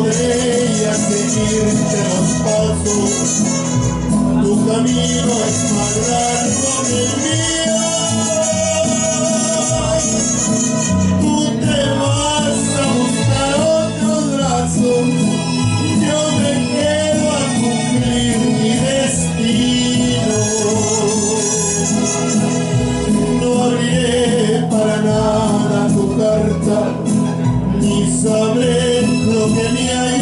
podría seguirte los pasos. Tu camino es más largo que el mío. Tú te vas a buscar otros brazos. Yo me quedo a cumplir mi destino. No abriré para nada tu carta, ni sabré lo que me hay